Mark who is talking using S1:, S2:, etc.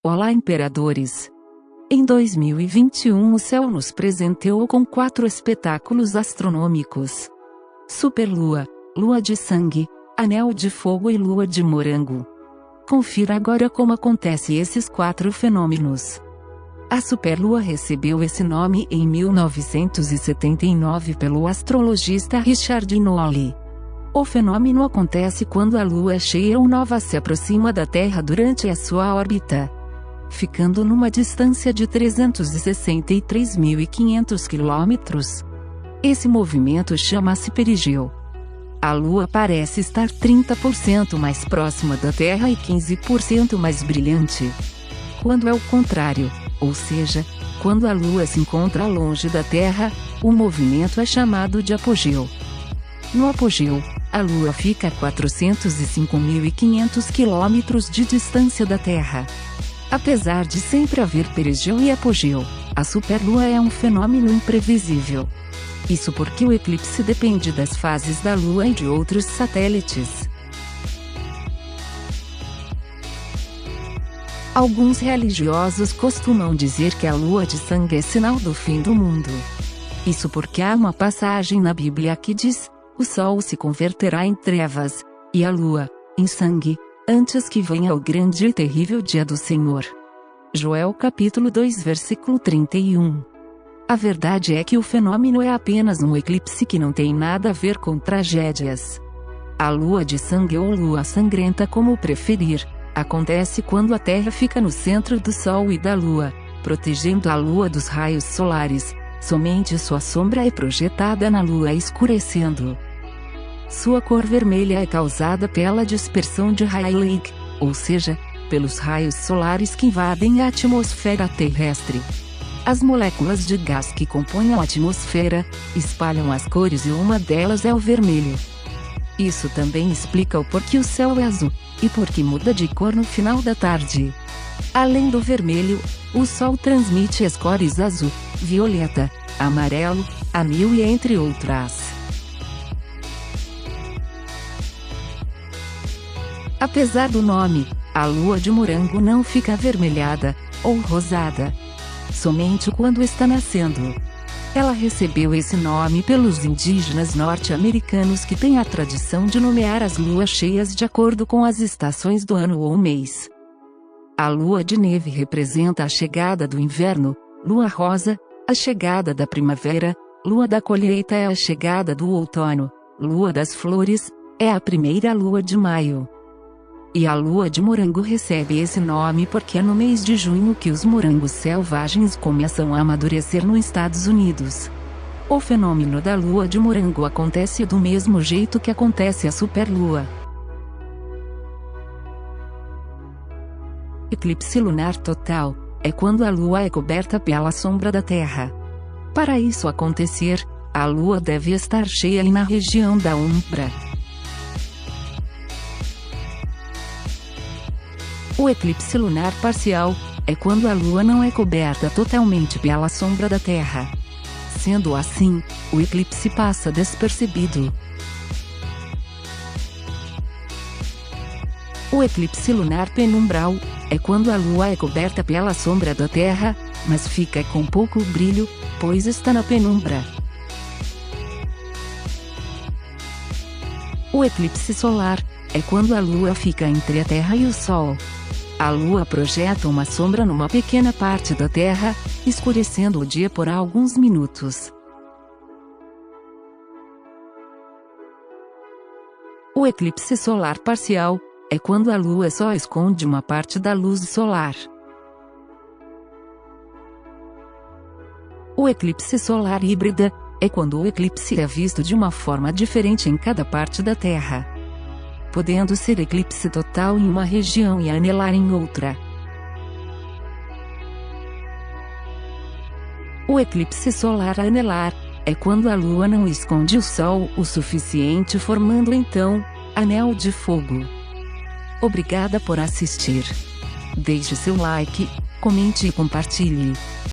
S1: Olá, imperadores! Em 2021 o céu nos presenteou com 4 espetáculos astronômicos: superlua, lua de sangue, anel de fogo e lua de morango. Confira agora como acontece esses 4 fenômenos. A superlua recebeu esse nome em 1979 pelo astrologista Richard Nolly. O fenômeno acontece quando a lua cheia ou nova se aproxima da Terra durante a sua órbita, ficando numa distância de 363.500 km. Esse movimento chama-se perigeu. A Lua parece estar 30% mais próxima da Terra e 15% mais brilhante. Quando é o contrário, ou seja, quando a Lua se encontra longe da Terra, o movimento é chamado de apogeu. No apogeu, a Lua fica a 405.500 km de distância da Terra. Apesar de sempre haver perigeu e apogeu, a superlua é um fenômeno imprevisível. Isso porque o eclipse depende das fases da Lua e de outros satélites. Alguns religiosos costumam dizer que a lua de sangue é sinal do fim do mundo. Isso porque há uma passagem na Bíblia que diz: o sol se converterá em trevas, e a lua, em sangue, antes que venha o grande e terrível dia do Senhor. Joel capítulo 2 versículo 31. A verdade é que o fenômeno é apenas um eclipse que não tem nada a ver com tragédias. A lua de sangue ou lua sangrenta, como preferir, acontece quando a Terra fica no centro do Sol e da Lua, protegendo a Lua dos raios solares. Somente sua sombra é projetada na Lua escurecendo. Sua cor vermelha é causada pela dispersão de Rayleigh, ou seja, pelos raios solares que invadem a atmosfera terrestre. As moléculas de gás que compõem a atmosfera espalham as cores e uma delas é o vermelho. Isso também explica o porquê o céu é azul, e porque muda de cor no final da tarde. Além do vermelho, o Sol transmite as cores azul, violeta, amarelo, anil e entre outras. Apesar do nome, a lua de morango não fica avermelhada, ou rosada, somente quando está nascendo. Ela recebeu esse nome pelos indígenas norte-americanos que têm a tradição de nomear as luas cheias de acordo com as estações do ano ou mês. A lua de neve representa a chegada do inverno, lua rosa, a chegada da primavera, lua da colheita é a chegada do outono, lua das flores, é a primeira lua de maio. E a lua de morango recebe esse nome porque é no mês de junho que os morangos selvagens começam a amadurecer nos Estados Unidos. O fenômeno da lua de morango acontece do mesmo jeito que acontece a superlua. Eclipse lunar total é quando a lua é coberta pela sombra da Terra. Para isso acontecer, a lua deve estar cheia e na região da umbra. O eclipse lunar parcial é quando a lua não é coberta totalmente pela sombra da Terra. Sendo assim, o eclipse passa despercebido. O eclipse lunar penumbral é quando a lua é coberta pela sombra da Terra, mas fica com pouco brilho, pois está na penumbra. O eclipse solar é quando a lua fica entre a Terra e o Sol. A lua projeta uma sombra numa pequena parte da Terra, escurecendo o dia por alguns minutos. O eclipse solar parcial é quando a lua só esconde uma parte da luz solar. O eclipse solar híbrida é quando o eclipse é visto de uma forma diferente em cada parte da Terra, podendo ser eclipse total em uma região e anelar em outra. O eclipse solar anelar é quando a lua não esconde o sol o suficiente, formando então anel de fogo. Obrigada por assistir. Deixe seu like, comente e compartilhe.